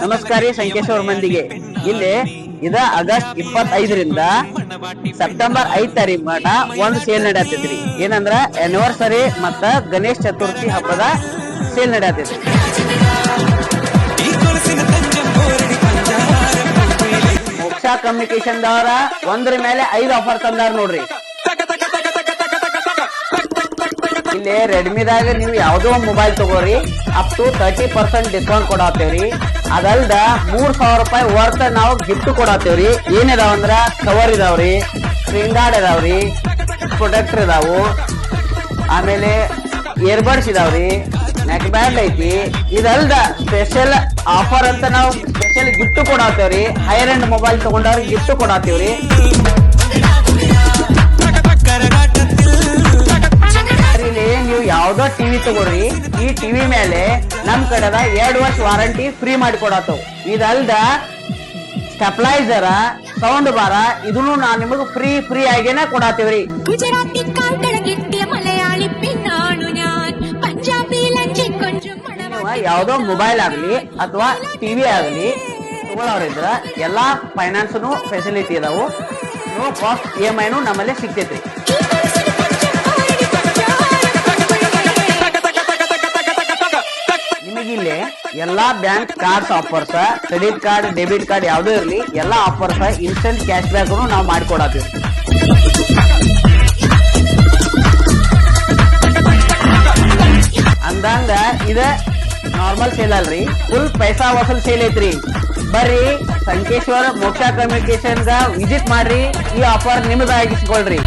ನಮಸ್ಕಾರ ರೀ ಸಂಕೇಶ್ವರ ಮಂದಿಗೆ. ಇಲ್ಲಿ ಇದ ಆಗಸ್ಟ್ 25ರಿಂದ ಸೆಪ್ಟೆಂಬರ್ 5 ತಾರೀಕು ಮಟ ಒಂದು ಸೇಲ್ ನಡೆಯತೈತ್ರಿ. ಏನಂದ್ರ ಆನಿವರ್ಸರಿ ಮತ್ತ ಗಣೇಶ್ ಚತುರ್ಥಿ ಹಬ್ಬದ ಸೇಲ್ ನಡೆಯತೈತ್ರಿ. ಮೋಕ್ಷ ಕಮ್ಯುನಿಕೇಶನ್ ದವರ ಒಂದ್ರ ಮೇಲೆ 5 ಆಫರ್ ತಂದಾರ ನೋಡ್ರಿ. ಇಲ್ಲಿ ರೆಡ್ಮಿದಾಗ ನೀವು ಯಾವ್ದೋ ಮೊಬೈಲ್ ತಗೋರಿ, ಅಪ್ ಟು 30% ಡಿಸ್ಕೌಂಟ್ ಕೊಡಾತೇವ್ರಿ. ಅದಲ್ದ 3000 ರೂಪಾಯಿ ವರ್ತ್ ನಾವು ಗಿಫ್ಟ್ ಕೊಡಾತೇವ್ರಿ. ಏನಿದಾವಂದ್ರ ಕವರ್ ಇದಾವ್ರಿ, ಸ್ಕ್ರೀನ್ ಗಾರ್ಡ್ ಇದಾವ್ರಿ, ಪ್ರೊಟೆಕ್ಟರ್ ಇದಾವು, ಆಮೇಲೆ ಇಯರ್ಬಡ್ಸ್ ಇದಾವ್ರಿ, ನೆಕ್ ಬ್ಯಾಂಡ್ ಐತಿ. ಇದಲ್ದ ಸ್ಪೆಷಲ್ ಆಫರ್ ಅಂತ ನಾವು ಸ್ಪೆಷಲ್ ಗಿಫ್ಟ್ ಕೊಡಾತೇವ್ರಿ. ಹೈಯರ್ ಎಂಡ್ ಮೊಬೈಲ್ ತಗೊಂಡವ್ರಿಗೆ ಗಿಫ್ಟ್ ಕೊಡಾತೇವ್ರಿ. ನೀವು ಯಾವ್ದೋ ಟಿವಿ ತಗೋರಿ, ಈ ಟಿವಿ ಮೇಲೆ ನಮ್ ಕಡೆದ 2 ವರ್ಷ ವಾರಂಟಿ ಫ್ರೀ ಮಾಡಿ ಕೊಡತ್ತವು. ಇದಲ್ದ ಸ್ಟೆಪ್ಲೈಸರ್, ಸೌಂಡ್ ಬಾರ ಇದನ್ನು ನಾವ್ ನಿಮಗ್ ಫ್ರೀ ಆಗೇನೆ ಕೊಡಾತೀವ್ರಿ. ಯಾವ್ದೋ ಮೊಬೈಲ್ ಆಗ್ಲಿ ಅಥವಾ ಟಿವಿ ಆಗ್ಲಿ ತಗೊಳ್ಳೋರಿದ್ರ ಎಲ್ಲಾ ಫೈನಾನ್ಸ್ ಫೆಸಿಲಿಟಿ ಇದಾವು. ನೋ ಕಾಸ್ಟ್ EMI ನಮ್ಮಲ್ಲಿ ಸಿಗ್ತೈತ್ರಿ. ನಿಮಗಿಲ್ಲಿ ಎಲ್ಲಾ bank cards offers, credit card, debit card ಯಾವ್ದು ಇರ್ಲಿ ಎಲ್ಲಾ ಆಫರ್ಸ್, ಇನ್ಸ್ಟೆಂಟ್ ಕ್ಯಾಶ್ ಬ್ಯಾಕ್ ನಾವು ಮಾಡಿಕೊಡತ್ತೀವಿ. ಅಂದಂಗ ಇದ ನಾರ್ಮಲ್ ಸೇಲ್ ಅಲ್ರಿ, ಫುಲ್ ಪೈಸಾ ವಸೂಲ್ ಸೇಲ್ ಐತ್ರಿ. ಬರ್ರಿ ಸಂಕೇಶ್ವರ ಮೋಕ್ಷ ಕಮ್ಯುನಿಕೇಶನ್ ವಿಸಿಟ್ ಮಾಡ್ರಿ, ಈ ಆಫರ್ ನಿಮ್ದಾಗಿಸ್ಕೊಳ್ರಿ.